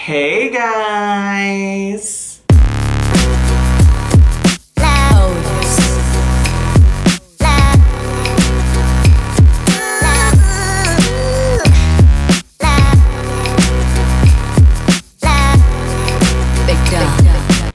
Hey guys!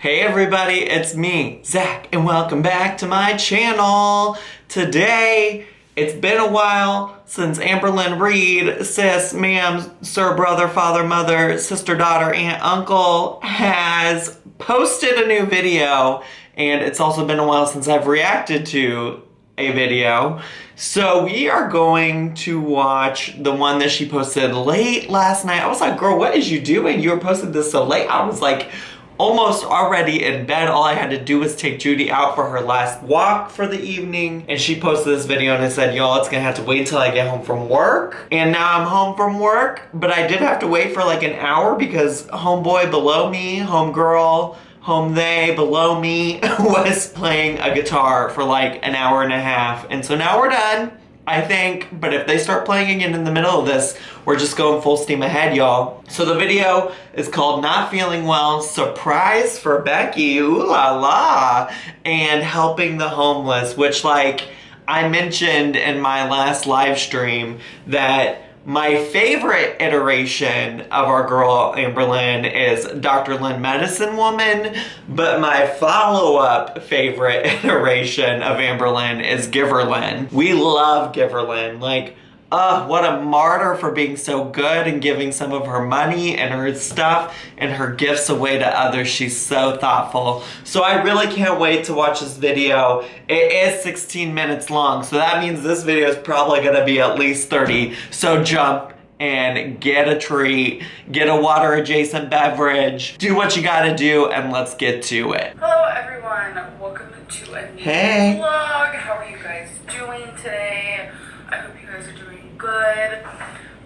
Hey everybody, it's me, Zach, and welcome back to my channel. Today, it's been a while since Amberlynn Reed, sis, ma'am, sir, brother, father, mother, sister, daughter, aunt, uncle, has posted a new video, and it's also been a while since I've reacted to a video. So we are going to watch the one that she posted late last night. I was like, girl, what is you doing? You were posting this so late. I was like, almost already in bed. All I had to do was take Judy out for her last walk for the evening. And she posted this video and I said, y'all, it's gonna have to wait till I get home from work. And now I'm home from work, but I did have to wait for like an hour because homeboy below me, homegirl, home they below me was playing a guitar for like an hour and a half. And so now we're done, I think, but if they start playing again in the middle of this, we're just going full steam ahead, y'all. So the video is called Not Feeling Well, Surprise for Becky, ooh la la, and Helping the Homeless, which like I mentioned in my last live stream that my favorite iteration of our girl Amberlynn is Dr. Lynn Medicine Woman, but my follow-up favorite iteration of Amberlynn is Giverlynn. We love Giverlynn. Like, what a martyr for being so good and giving some of her money and her stuff and her gifts away to others. She's so thoughtful. So I really can't wait to watch this video. It is 16 minutes long, so that means this video is probably gonna be at least 30. So jump and get a treat, get a water adjacent beverage, do what you gotta do, and let's get to it. Hello everyone, welcome to a new vlog. How are you guys doing today? I hope you guys are doing good.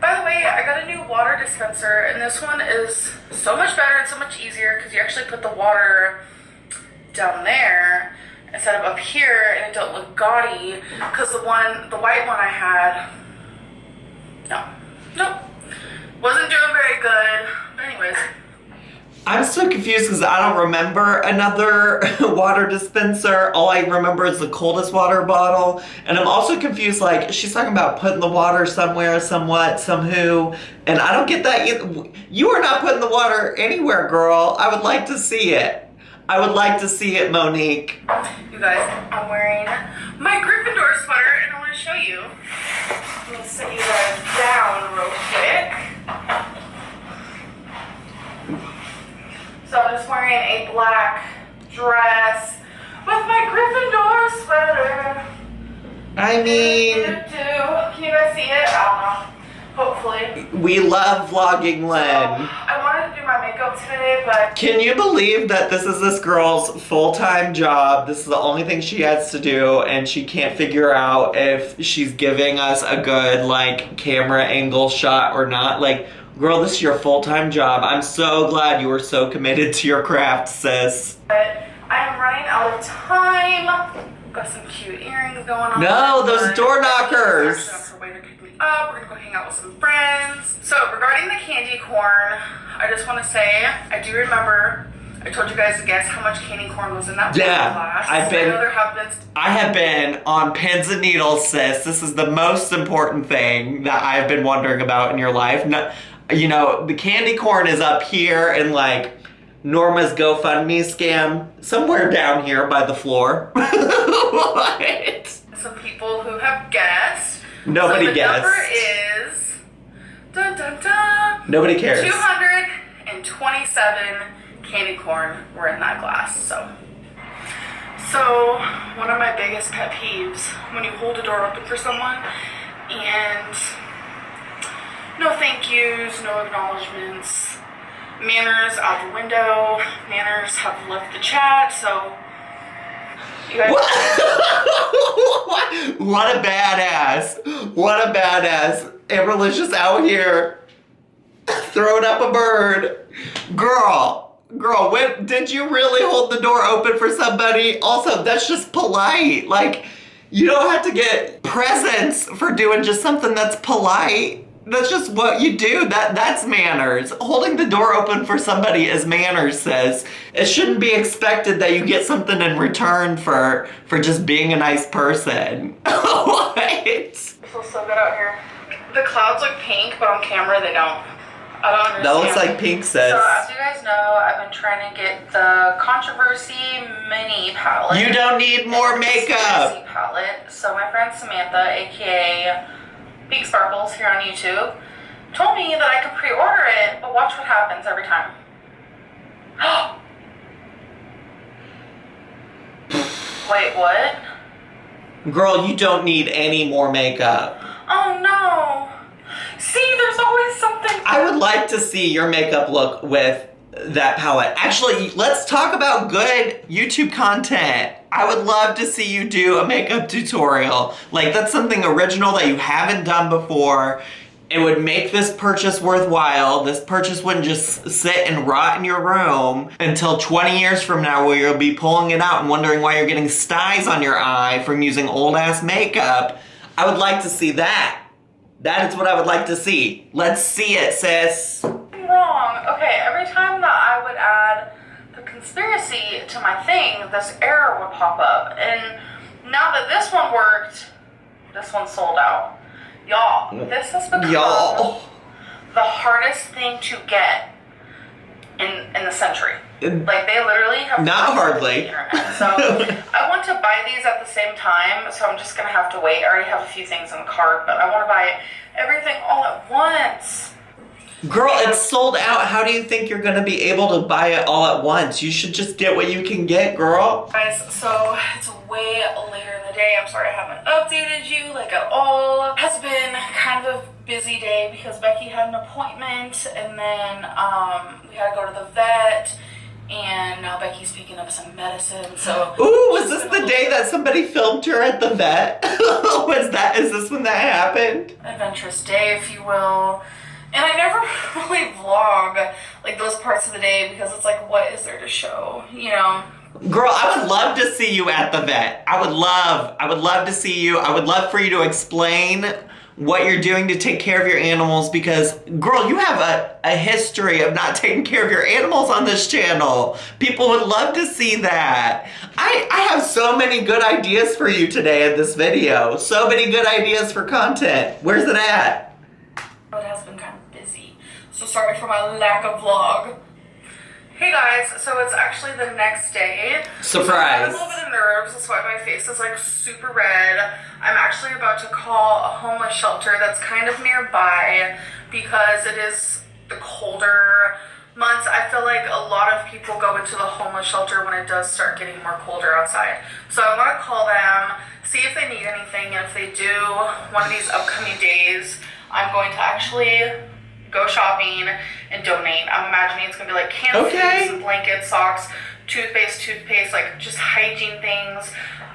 By the way, I got a new water dispenser and this one is so much better and so much easier because you actually put the water down there instead of up here and it don't look gaudy, because the white one I had, nope, wasn't doing very good. But anyways, I'm so confused because I don't remember another water dispenser. All I remember is the coldest water bottle. And I'm also confused, like, she's talking about putting the water somewhere, somewhat, some who. And I don't get that either. You are not putting the water anywhere, girl. I would like to see it. I would like to see it, Monique. You guys, I'm wearing my Gryffindor sweater and I want to show you. Let me set you guys down real quick. So I'm just wearing a black dress with my Gryffindor sweater. I mean, can you guys see it? I don't know. Hopefully. We love vlogging, Lynn. I wanted to do my makeup today, but can you believe that this is this girl's full-time job? This is the only thing she has to do, and she can't figure out if she's giving us a good, like, camera angle shot or not. Like, girl, this is your full-time job. I'm so glad you were so committed to your craft, sis. But I am running out of time. Got some cute earrings going on. No, those door knockers. We're gonna go hang out with some friends. So regarding the candy corn, I just want to say I do remember I told you guys to guess how much candy corn was in that glass. I have been on pins and needles, sis. This is the most important thing that I've been wondering about in your life. No, you know, the candy corn is up here in like Norma's GoFundMe scam, somewhere down here by the floor. What? Some people who have guessed. Nobody guessed. The number is, dun dun dun, nobody cares. 227 candy corn were in that glass. So one of my biggest pet peeves, when you hold the door open for someone and no thank yous, no acknowledgements, manners out the window, manners have left the chat, so you guys. What a badass. What a badass. Amberlynn's just out here throwing up a bird. Girl, when did you really hold the door open for somebody? Also, that's just polite. Like, you don't have to get presents for doing just something that's polite. That's just what you do. That's manners. Holding the door open for somebody is manners, sis. It shouldn't be expected that you get something in return for just being a nice person. What? It feels so good out here. The clouds look pink, but on camera they don't. I don't understand. That looks like pink, sis. So as you guys know, I've been trying to get the Controversy mini palette. You don't need more makeup. Palette. So my friend Samantha, aka Pink Sparkles here on YouTube, told me that I could pre-order it, but watch what happens every time. Wait, what? Girl, you don't need any more makeup. Oh no. See, there's always something. I would like to see your makeup look with that palette. Actually, let's talk about good YouTube content. I would love to see you do a makeup tutorial. Like, that's something original that you haven't done before. It would make this purchase worthwhile. This purchase wouldn't just sit and rot in your room until 20 years from now, where you'll be pulling it out and wondering why you're getting styes on your eye from using old ass makeup. I would like to see that. That is what I would like to see. Let's see it, sis. Wrong. Okay, every time that I would add the conspiracy to my thing, this error would pop up. And now that this one worked, this one sold out. Y'all, this has become the hardest thing to get in the century. Like, they literally have not hardly. The internet. So I want to buy these at the same time, so I'm just gonna have to wait. I already have a few things in the cart, but I want to buy everything all at once. Girl, it's sold out. How do you think you're gonna be able to buy it all at once? You should just get what you can get, girl. Guys, so it's way later in the day. I'm sorry I haven't updated you like at all. It has been kind of a busy day because Becky had an appointment, and then we had to go to the vet, and now Becky's picking up some medicine. So ooh, was this the day that somebody filmed her at the vet? Is this when that happened? Adventurous day, if you will. And I never really vlog like those parts of the day because it's like, what is there to show, you know? Girl, I would love to see you at the vet. I would love to see you. I would love for you to explain what you're doing to take care of your animals, because, girl, you have a history of not taking care of your animals on this channel. People would love to see that. I have so many good ideas for you today in this video. So many good ideas for content. Where's it at? It has been kind of busy, so sorry for my lack of vlog. Hey guys, so it's actually the next day. Surprise. So I have a little bit of nerves, that's why my face is like super red. I'm actually about to call a homeless shelter that's kind of nearby because it is the colder months. I feel like a lot of people go into the homeless shelter when it does start getting more colder outside. So I want to call them, see if they need anything, and if they do, one of these upcoming days, I'm going to actually go shopping and donate. I'm imagining it's gonna be like canned foods, blankets, socks, toothpaste, like just hygiene things.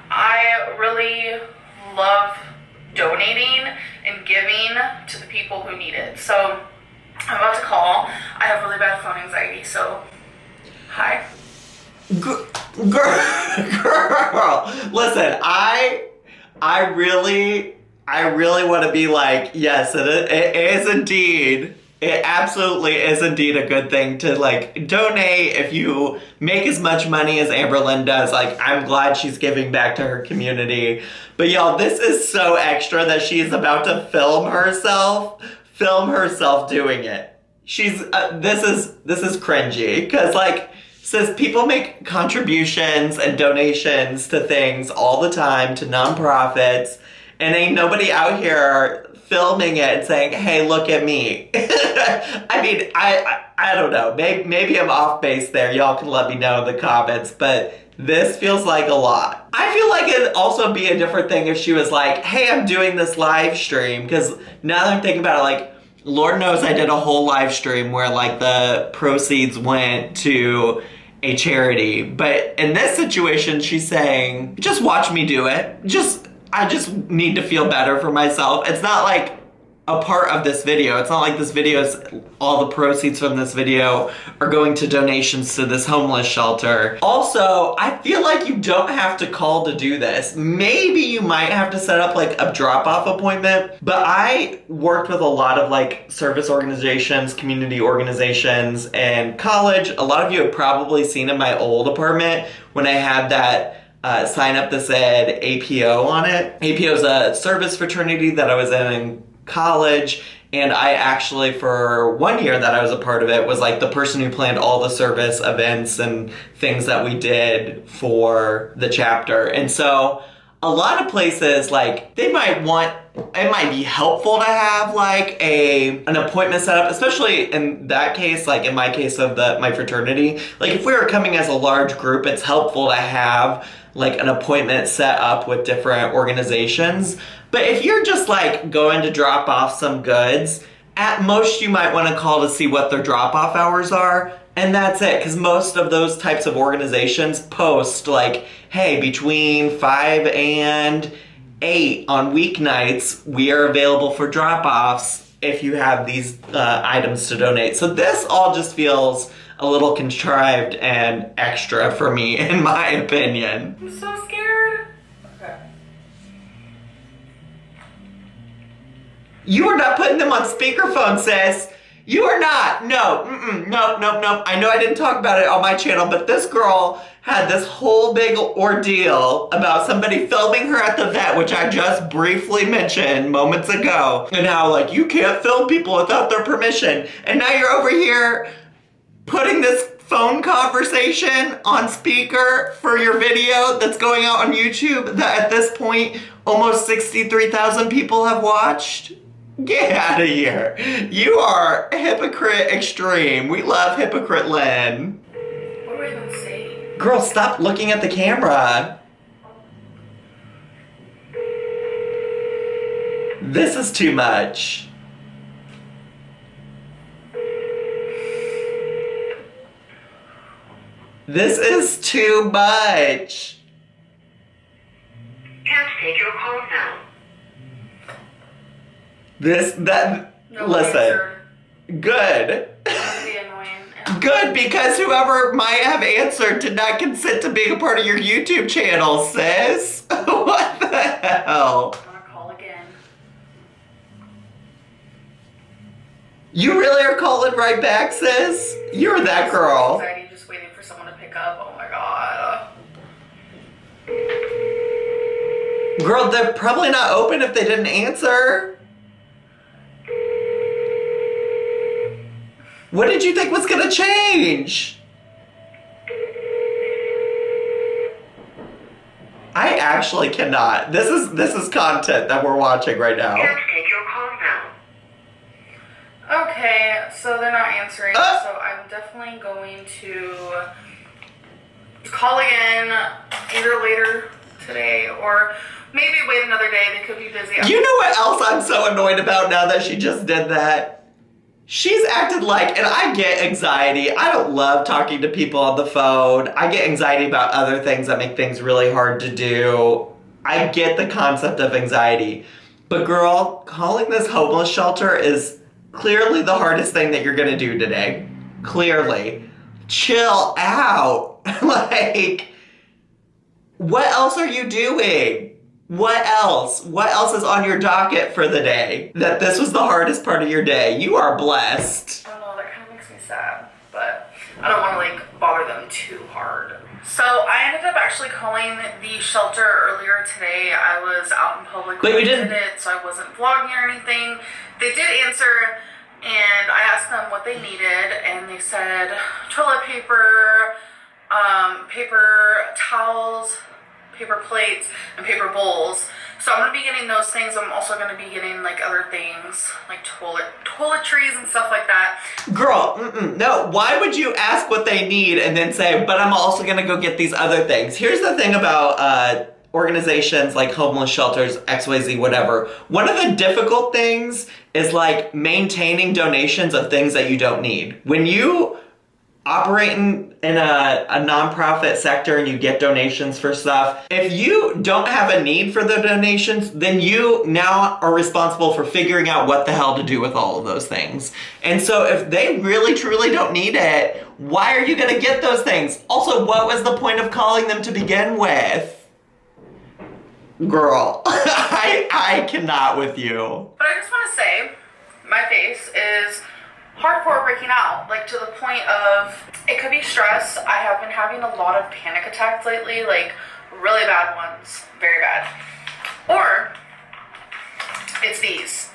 I really love donating and giving to the people who need it. So I'm about to call. I have really bad phone anxiety, so hi. Girl, listen, I really want to be like, yes, it is indeed. It absolutely is indeed a good thing to like donate. If you make as much money as Amberlynn does, like, I'm glad she's giving back to her community. But y'all, this is so extra that she's about to film herself doing it. She's this is cringy, because like, sis, people make contributions and donations to things all the time, to nonprofits, and ain't nobody out here filming it and saying, hey, look at me. I mean, I don't know. Maybe I'm off base there. Y'all can let me know in the comments, but this feels like a lot. I feel like it'd also be a different thing if she was like, hey, I'm doing this live stream, because now that I'm thinking about it, like, Lord knows I did a whole live stream where like the proceeds went to a charity. But in this situation, she's saying, just watch me do it. I just need to feel better for myself. It's not like a part of this video. It's not like this video is, all the proceeds from this video are going to donations to this homeless shelter. Also, I feel like you don't have to call to do this. Maybe you might have to set up like a drop-off appointment, but I worked with a lot of like service organizations, community organizations, and college. A lot of you have probably seen in my old apartment when I had that sign up that said APO on it. APO is a service fraternity that I was in college, and I actually, for 1 year that I was a part of it, was like the person who planned all the service events and things that we did for the chapter. And so a lot of places, like, they might want, it might be helpful to have like an appointment set up, especially in that case, like in my case of my fraternity. Like if we were coming as a large group, it's helpful to have like an appointment set up with different organizations. But if you're just like going to drop off some goods, at most you might want to call to see what their drop-off hours are, and that's it. Because most of those types of organizations post like, hey, between 5 and 8 on weeknights, we are available for drop-offs if you have these items to donate. So this all just feels a little contrived and extra for me, in my opinion. I'm so scared. Okay. You are not putting them on speakerphone, sis. You are not. No. Nope. I know I didn't talk about it on my channel, but this girl had this whole big ordeal about somebody filming her at the vet, which I just briefly mentioned moments ago, and how like you can't film people without their permission. And now you're over here putting this phone conversation on speaker for your video that's going out on YouTube that at this point almost 63,000 people have watched? Get out of here. You are hypocrite extreme. We love hypocrite Lynn. What do I even say? Girl, stop looking at the camera. This is too much. This is too much. Can't take your call now. No listen. answer. Good. That'd be annoying. Yeah. Good, because whoever might have answered did not consent to being a part of your YouTube channel, sis. What the hell? I'm gonna call again. You really are calling right back, sis? You're that girl. Anxiety just waiting for someone to pick up. Oh my god. Girl, they're probably not open if they didn't answer. What did you think was gonna change? I actually cannot. This is content that we're watching right now. Can't take your call now. Okay, so they're not answering, so I'm definitely going to call again either later today or maybe wait another day. They could be busy. You know what else I'm so annoyed about now that she just did that? She's acted like, and I get anxiety. I don't love talking to people on the phone. I get anxiety about other things that make things really hard to do. I get the concept of anxiety. But girl, calling this homeless shelter is clearly the hardest thing that you're gonna do today. Clearly. Chill out. Like, what else are you doing? What else? What else is on your docket for the day? That this was the hardest part of your day. You are blessed. I don't know, that kind of makes me sad, but I don't want to like bother them too hard. So I ended up actually calling the shelter earlier today. I was out in public when I did it, so I wasn't vlogging or anything. They did answer, and I asked them what they needed, and they said toilet paper, paper towels, paper plates, and paper bowls. So I'm going to be getting those things. I'm also going to be getting like other things, like toiletries and stuff like that. Girl, no. Why would you ask what they need and then say, but I'm also going to go get these other things? Here's the thing about organizations like homeless shelters, XYZ, whatever. One of the difficult things is like maintaining donations of things that you don't need. When you operating in a nonprofit sector and you get donations for stuff, if you don't have a need for the donations, then you now are responsible for figuring out what the hell to do with all of those things. And so if they really truly don't need it, why are you going to get those things? Also, what was the point of calling them to begin with? Girl, I cannot with you. But I just want to say, my face is hardcore breaking out, like to the point of, it could be stress. I have been having a lot of panic attacks lately, like really bad ones, very bad. Or it's these.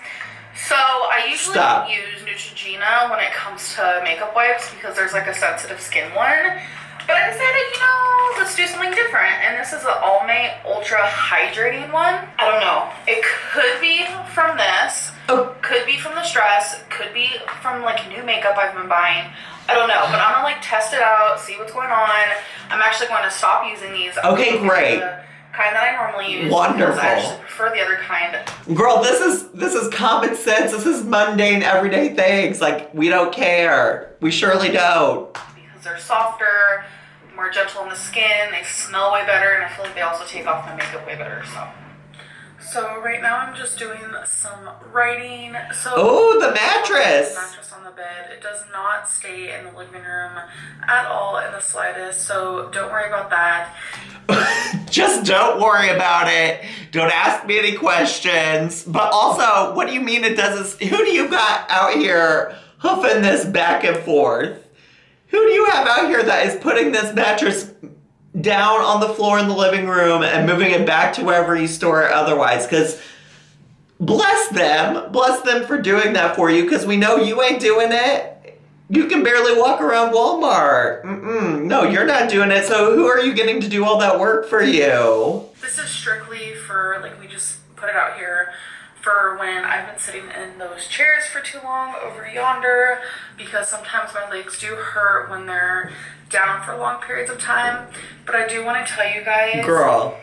So I usually use Neutrogena when it comes to makeup wipes because there's like a sensitive skin one. But I decided, let's do something different. And this is an Almay Ultra Hydrating one. I don't know. It could be from this. Oh. Could be from the stress. Could be from like new makeup I've been buying. I don't know. But I'm going to like test it out, see what's going on. I'm actually going to stop using these. Okay, great. The kind that I normally use. Wonderful. I actually prefer the other kind. Girl, this is common sense. This is mundane, everyday things. Like, we don't care. We surely don't. Because they're softer, more gentle on the skin, they smell way better, and I feel like they also take off my makeup way better, So right now I'm just doing some writing. Oh, the mattress! The mattress on the bed. It does not stay in the living room at all in the slightest, so don't worry about that. Just don't worry about it. Don't ask me any questions. But also, what do you mean it doesn't? Who do you got out here hoofing this back and forth? Who do you have out here that is putting this mattress down on the floor in the living room and moving it back to wherever you store it otherwise? Because bless them for doing that for you, because we know you ain't doing it. You can barely walk around Walmart. No, you're not doing it. So who are you getting to do all that work for you? This is strictly for, like, we just put it out here for when I've been sitting in those chairs for too long over yonder, because sometimes my legs do hurt when they're down for long periods of time. But I do want to tell you guys, girl,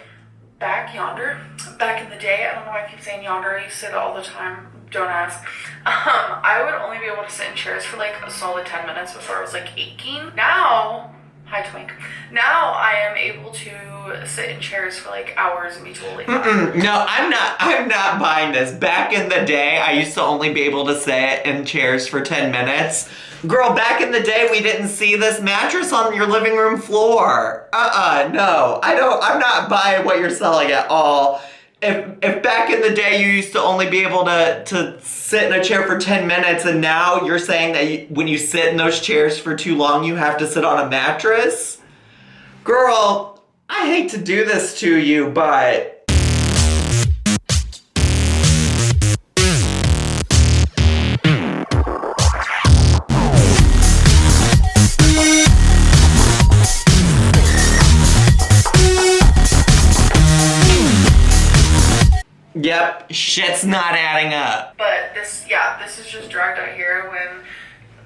back yonder, back in the day, I don't know why I keep saying yonder, I used to say that all the time, don't ask. I would only be able to sit in chairs for like a solid 10 minutes before I was like aching. Now, hi Twink. Now I am able to sit in chairs for like hours and be totally fine. No, I'm not buying this. Back in the day, I used to only be able to sit in chairs for 10 minutes. Girl, back in the day, we didn't see this mattress on your living room floor. No. I'm not buying what you're selling at all. If back in the day you used to only be able to sit in a chair for 10 minutes, and now you're saying that when you sit in those chairs for too long, you have to sit on a mattress? Girl, I hate to do this to you, but... Yep, shit's not adding up. But this is just dragged out here when,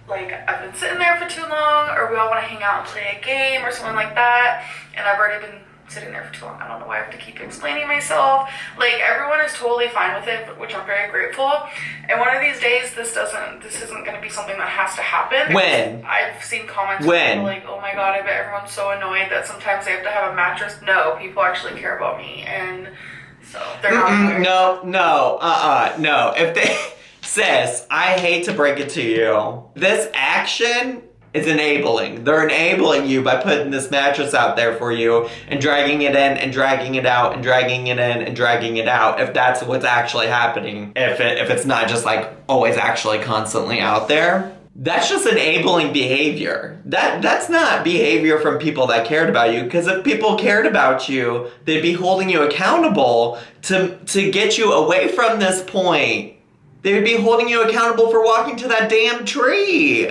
like, I've been sitting there for too long, or we all want to hang out and play a game or something like that, and I've already been sitting there for too long. I don't know why I have to keep explaining myself. Like, everyone is totally fine with it, which I'm very grateful. And one of these days, this isn't going to be something that has to happen. When? I've seen comments from people like, oh my god, I bet everyone's so annoyed that sometimes they have to have a mattress. No, people actually care about me, and... so they're not no. If they, sis, I hate to break it to you. This action is enabling. They're enabling you by putting this mattress out there for you and dragging it in and dragging it out and dragging it in and dragging it out. If that's what's actually happening, if it's not just like always actually constantly out there. That's just enabling behavior. That's not behavior from people that cared about you, because if people cared about you, they'd be holding you accountable to get you away from this point. They would be holding you accountable for walking to that damn tree.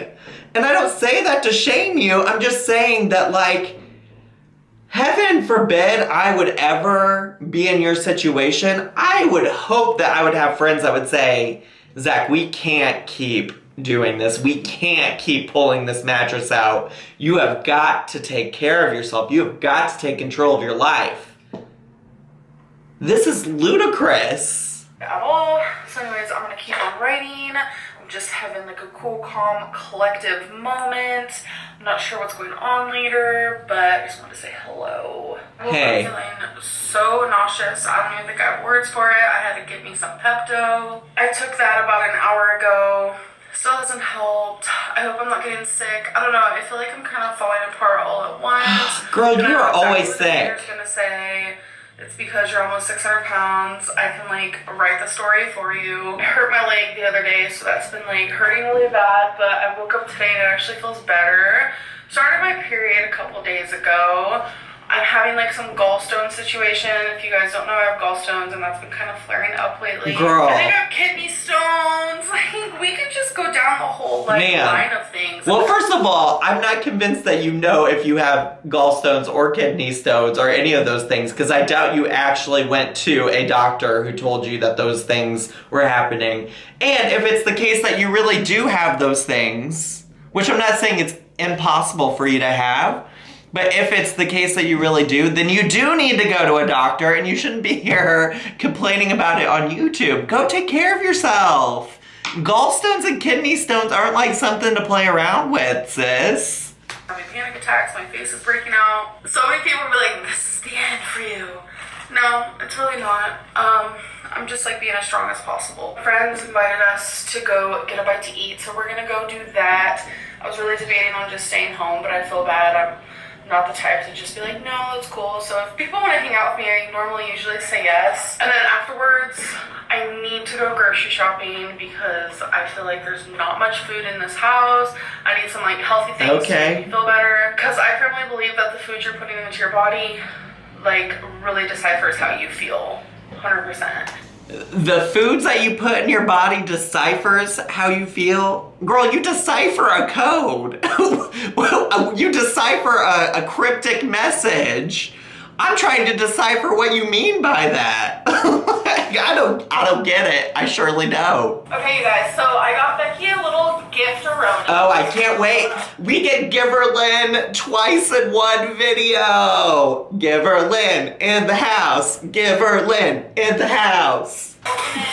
And I don't say that to shame you. I'm just saying that, like, heaven forbid I would ever be in your situation. I would hope that I would have friends that would say, Zach, we can't keep doing this. We can't keep pulling this mattress out. You have got to take care of yourself. You have got to take control of your life. This is ludicrous. At all. So anyways, I'm gonna keep on writing. I'm just having like a cool, calm, collective moment. I'm not sure what's going on later, but I just wanted to say hello. Hey. I'm feeling so nauseous. I don't even think I have words for it. I had to get me some Pepto. I took that about an hour ago. Still hasn't helped. I hope I'm not getting sick. I don't know. I feel like I'm kind of falling apart all at once. Girl, you are always sick. You're gonna say it's because you're almost 600 pounds. I can like write the story for you. I hurt my leg the other day, so that's been like hurting really bad. But I woke up today and it actually feels better. Started my period a couple days ago. I'm having like some gallstone situation. If you guys don't know, I have gallstones and that's been kind of flaring up lately. Girl. I think I have kidney stones. Like we could just go down the whole like line of things. Well, first of all, I'm not convinced that you know if you have gallstones or kidney stones or any of those things, because I doubt you actually went to a doctor who told you that those things were happening. And if it's the case that you really do have those things, which I'm not saying it's impossible for you to have, but if it's the case that you really do, then you do need to go to a doctor, and you shouldn't be here complaining about it on YouTube. Go take care of yourself. Gallstones and kidney stones aren't like something to play around with, sis. I'm having panic attacks, my face is breaking out. So many people will be like, this is the end for you. No, it's really not. I'm just like being as strong as possible. Friends invited us to go get a bite to eat, so we're gonna go do that. I was really debating on just staying home, but I feel bad. I'm not the type to just be like, no, it's cool. So if people want to hang out with me, I normally usually say yes. And then afterwards, I need to go grocery shopping because I feel like there's not much food in this house. I need some like healthy things to make me feel better. Because I firmly believe that the food you're putting into your body like really deciphers how you feel, 100%. The foods that you put in your body deciphers how you feel? Girl, you decipher a code. You decipher a cryptic message. I'm trying to decipher what you mean by that. I don't get it. I surely don't. Okay, you guys, so I got Becky a little gift-a-roni. Oh, I can't wait. We get Giverlyn twice in one video. Giverlyn in the house. Giverlyn in the house. Open it,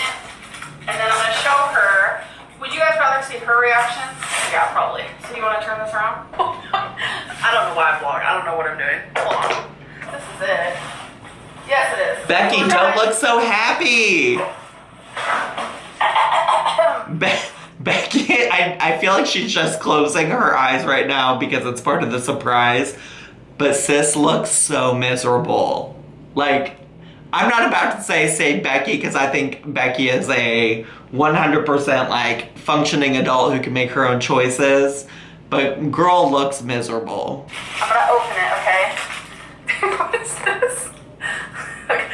and then I'm gonna show her. Would you guys rather see her reaction? Yeah, probably. So you wanna turn this around? I don't know why I vlog. I don't know what I'm doing. Hold on. This is it. Yes, it is. Becky, don't look so happy. Becky, I feel like she's just closing her eyes right now because it's part of the surprise. But sis looks so miserable. Like, I'm not about to say Becky because I think Becky is a 100% like functioning adult who can make her own choices. But girl looks miserable. I'm gonna open it, okay? What is this? Okay.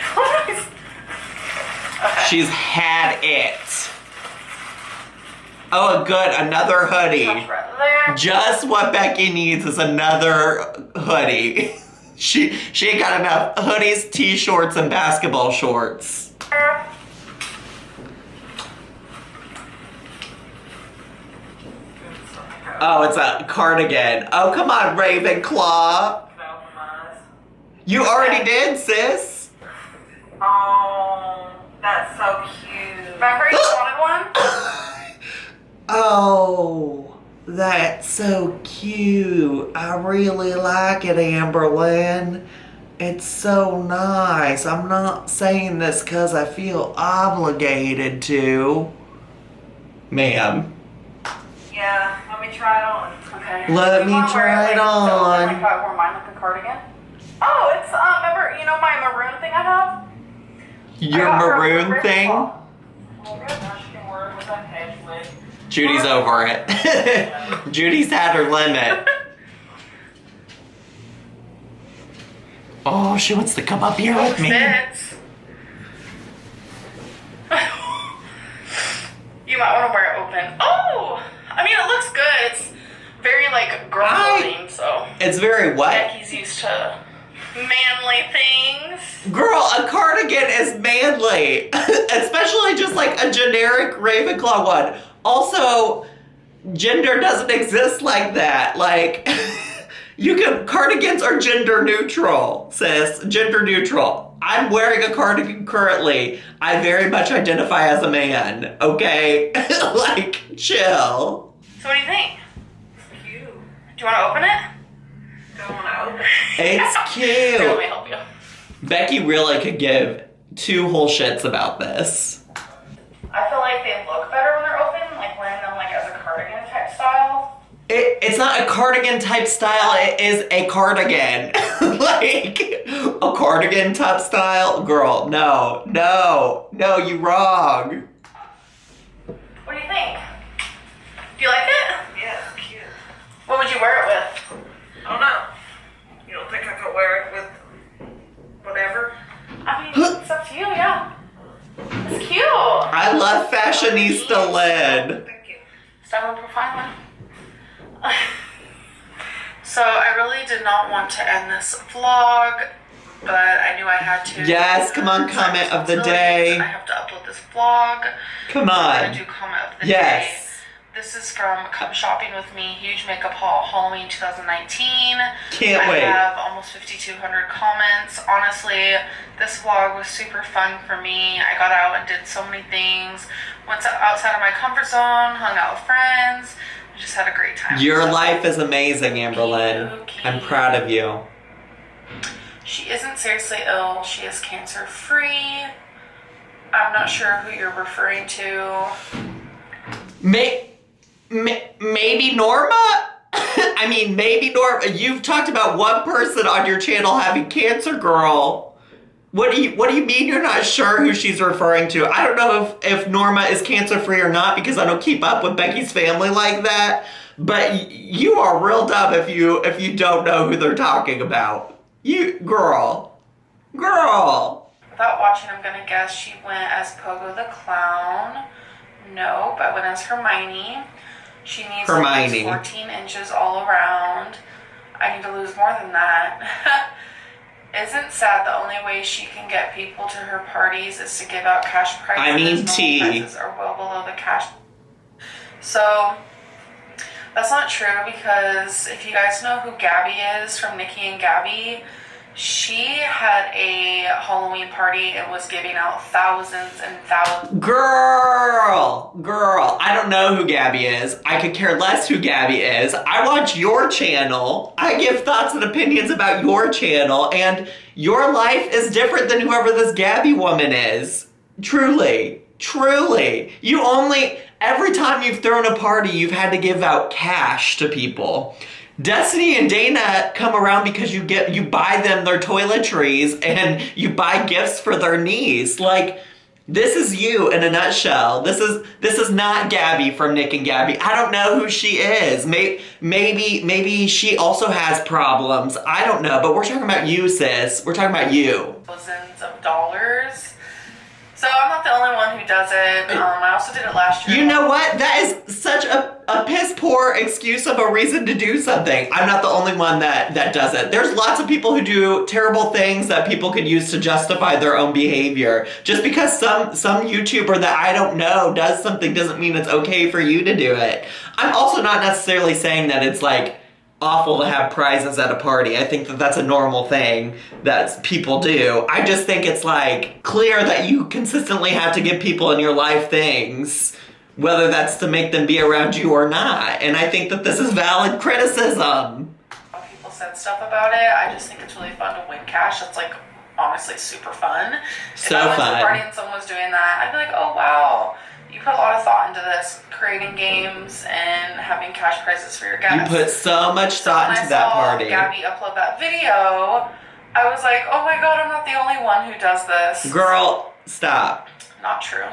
Okay. She's had it. Oh, good, another hoodie. Right there. Just what Becky needs is another hoodie. She ain't got enough hoodies, t-shirts, and basketball shorts. Oh, it's a cardigan. Oh, come on, Ravenclaw. You already did, sis. Oh, that's so cute. Remember you wanted one? Oh, that's so cute. I really like it, Amberlyn. It's so nice. I'm not saying this because I feel obligated to. Ma'am. Yeah, let me try it on. Okay. Let me try it on. Like how I wore mine like a cardigan. Oh, it's remember, you know my maroon thing I have? Your maroon thing? Well, good, now she can wear it with that hedge wig. Judy's over it. Judy's had her limit. Oh, she wants to come up here with me. Fits. You might want to wear it open. Oh! I mean, it looks good. It's very, like, girl-clothing, so. It's very what? Becky's used to manly things. Girl, a cardigan is manly. Especially just like a generic Ravenclaw one. Also, gender doesn't exist like that. Like, cardigans are gender neutral, sis. Gender neutral. I'm wearing a cardigan currently. I very much identify as a man, okay? Like, chill. So what do you think? Cute. you want to open it? Don't want to open it. It's Here, let me cute. help you. Becky really could give two whole shits about this. I feel like they look better when they're open, like wearing them like as a cardigan type style. It's not a cardigan type style, it is a cardigan. Like, a cardigan type style? Girl, no, you wrong. What do you think? Do you like it? Yeah, it's cute. What would you wear it with? I don't know. You don't think I could wear it with whatever? I mean, it's up to you, yeah. It's cute. I love fashionista Lynn. Thank you. Style and profiling. So I really did not want to end this vlog, but I knew I had to. Yes, come on, comment of the day. I have to upload this vlog. Come I'm gonna on. do comment of the Yes. day. This is from Come Shopping With Me, huge makeup haul, Halloween 2019. Can't wait. I have almost 5,200 comments. Honestly, this vlog was super fun for me. I got out and did so many things. Went outside of my comfort zone, hung out with friends. Just had a great time. Your So, life is amazing, Amberlyn. I'm proud of you. she isn't seriously ill. She is cancer free. I'm not sure who you're referring to. Maybe Norma? I mean, maybe Norma. You've talked about one person on your channel having cancer, girl. What do you mean you're not sure who she's referring to? I don't know if Norma is cancer free or not because I don't keep up with Becky's family like that. But you are real dumb if you don't know who they're talking about. Girl. Without watching, I'm gonna guess she went as Pogo the Clown. Nope, I went as Hermione. She needs to Hermione. lose 14 inches all around. I need to lose more than that. Isn't sad the only way she can get people to her parties is to give out cash prizes. I mean, Normal tea. prices are well below the cash. So that's not true because if you guys know who Gabby is from Nikki and Gabby, she had a Halloween party and was giving out thousands and thousands. Girl, I don't know who Gabby is. I could care less who Gabby is. I watch your channel. I give thoughts and opinions about your channel, and your life is different than whoever this Gabby woman is. Truly. Every time you've thrown a party, you've had to give out cash to people. Destiny and Dana come around because you buy them their toiletries and you buy gifts for their niece. Like, this is you in a nutshell. This is not Gabby from Nick and Gabby. I don't know who she is. Maybe she also has problems. I don't know, but we're talking about you, sis. We're talking about you. Thousands of dollars. So I'm not the only one who does it. I also did it last year. You know what? That is such a piss poor excuse of a reason to do something. I'm not the only one that does it. There's lots of people who do terrible things that people could use to justify their own behavior. Just because some YouTuber that I don't know does something doesn't mean it's okay for you to do it. I'm also not necessarily saying that it's like awful to have prizes at a party. I think that that's a normal thing that people do. I just think it's like clear that you consistently have to give people in your life things, whether that's to make them be around you or not. And I think that this is valid criticism. People said stuff about it. I just think it's really fun to win cash. It's like honestly super fun. So if I went to fun. a party and someone was doing that, I'd be like, oh wow, you put a lot of thought into this, creating games and having cash prizes for your guests. You put so much thought when into I that saw party. Gabby upload that video, I was like, oh my god, I'm not the only one who does this. Girl, stop. Not true.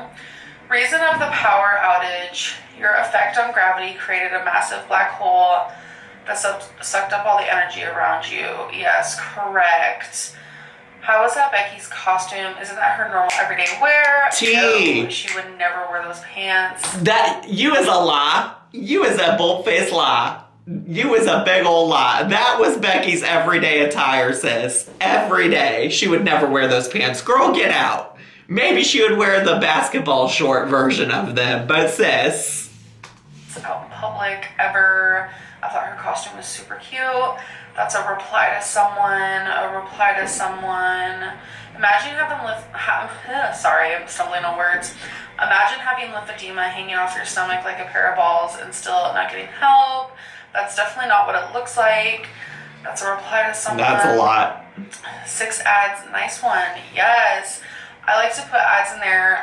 Reason of the power outage. Your effect on gravity created a massive black hole that sucked up all the energy around you. Yes, correct. How is that Becky's costume? Isn't that her normal everyday wear? T. No, she would never wear those pants. That, you is a lie. You is a bold-faced lie. You is a big old lie. That was Becky's everyday attire, sis. Every day. She would never wear those pants. Girl, get out. Maybe she would wear the basketball short version of them, but sis. Out in public ever. I thought her costume was super cute. That's a reply to someone. Imagine having sorry, I'm stumbling on words. Imagine having lymphedema hanging off your stomach like a pair of balls and still not getting help. That's definitely not what it looks like. That's a reply to someone. That's a lot. 6 ads, nice one. Yes. I like to put ads in there.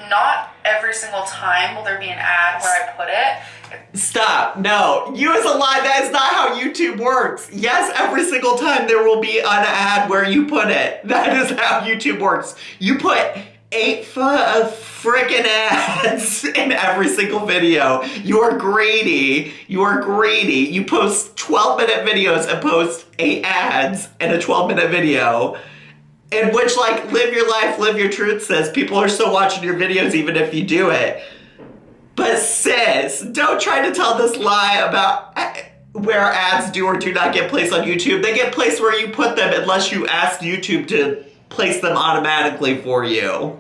Not every single time will there be an ad where I put it. Stop. No. You is a lie. That is not how YouTube works. Yes, every single time there will be an ad where you put it. That is how YouTube works. You put 8 frickin' ads in every single video. You are greedy. You are greedy. You post 12-minute videos and post 8 ads in a 12-minute video. In which, like, live your life, live your truth, sis. People are still watching your videos even if you do it. But sis, don't try to tell this lie about where ads do or do not get placed on YouTube. They get placed where you put them unless you ask YouTube to place them automatically for you.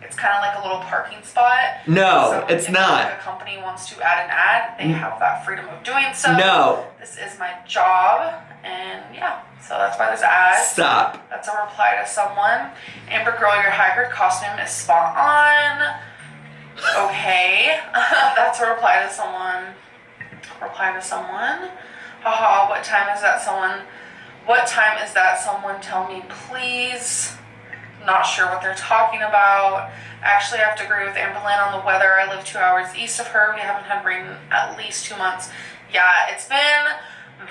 It's kind of like a little parking spot. No, so it's not. If a company wants to add an ad, they have that freedom of doing so. No. This is my job, and yeah, so that's why there's ads. Stop. That's a reply to someone. Amber Girl, your hybrid costume is spot on. Okay. That's a reply to someone. Reply to someone. Haha, what time is that someone? What time is that someone? Tell me, please. Not sure what they're talking about. Actually, I have to agree with Amberlynn on the weather. I live 2 hours east of her. We haven't had rain at least 2 months. Yeah, it's been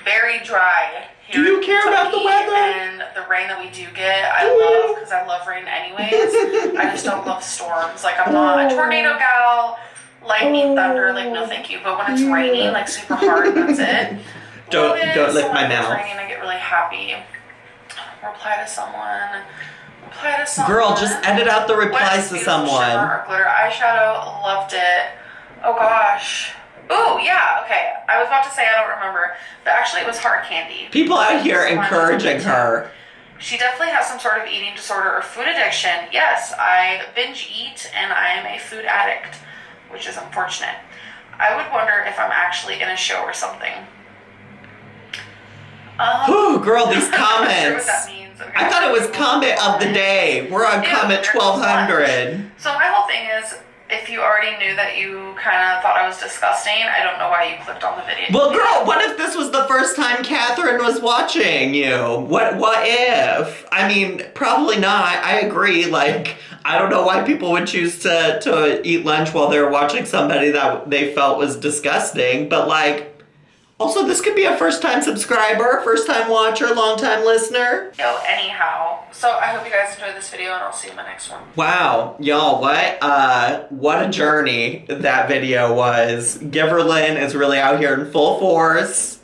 very dry here. Do you care about the weather? And the rain that we do get, I love, because I love rain anyways. I just don't love storms. Like, I'm not a tornado gal. Lightning, thunder, like, no thank you. But when it's raining, like, super hard, that's it. Don't lick my mouth. When it's raining, I get really happy. Reply to someone. Reply to someone. Girl, just edit out the replies to someone. Shimmer or glitter eyeshadow. Loved it. Oh gosh. Oh yeah. Okay. I was about to say I don't remember, but actually it was hard candy. People out here encouraging her. She definitely has some sort of eating disorder or food addiction. Yes, I binge eat and I am a food addict, which is unfortunate. I would wonder if I'm actually in a show or something. Whew, girl, these I'm not comments. sure what that means. I thought it was comment of the day. We're on comment 1200. So my whole thing is, if you already knew that you kind of thought I was disgusting, I don't know why you clicked on the video. Well, girl, what if this was the first time Catherine was watching you? What if? I mean, probably not. I agree. Like, I don't know why people would choose to eat lunch while they're watching somebody that they felt was disgusting. But, like, also, this could be a first-time subscriber, first-time watcher, long-time listener. Anyhow, so I hope you guys enjoyed this video, and I'll see you in my next one. Wow, y'all, what a journey that video was. Giverlyn is really out here in full force,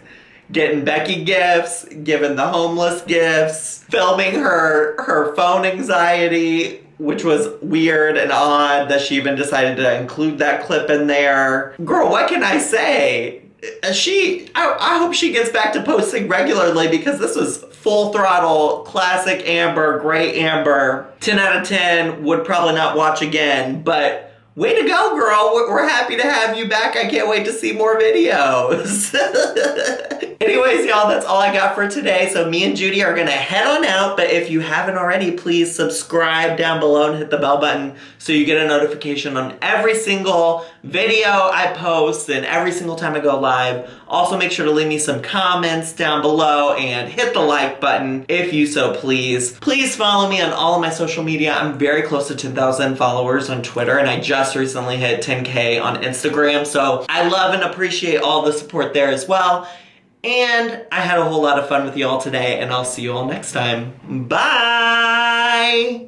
getting Becky gifts, giving the homeless gifts, filming her phone anxiety, which was weird and odd that she even decided to include that clip in there. Girl, what can I say? I hope she gets back to posting regularly because this was full throttle, classic Amber, great Amber. 10 out of 10, would probably not watch again, but way to go, girl. We're happy to have you back. I can't wait to see more videos. Anyways, y'all, that's all I got for today. So me and Judy are gonna head on out, but if you haven't already, please subscribe down below and hit the bell button so you get a notification on every single video I post and every single time I go live. Also, make sure to leave me some comments down below and hit the like button if you so please. Please follow me on all of my social media. I'm very close to 10,000 followers on Twitter, and I just recently hit 10K on Instagram, so I love and appreciate all the support there as well. And I had a whole lot of fun with y'all today, and I'll see you all next time. Bye!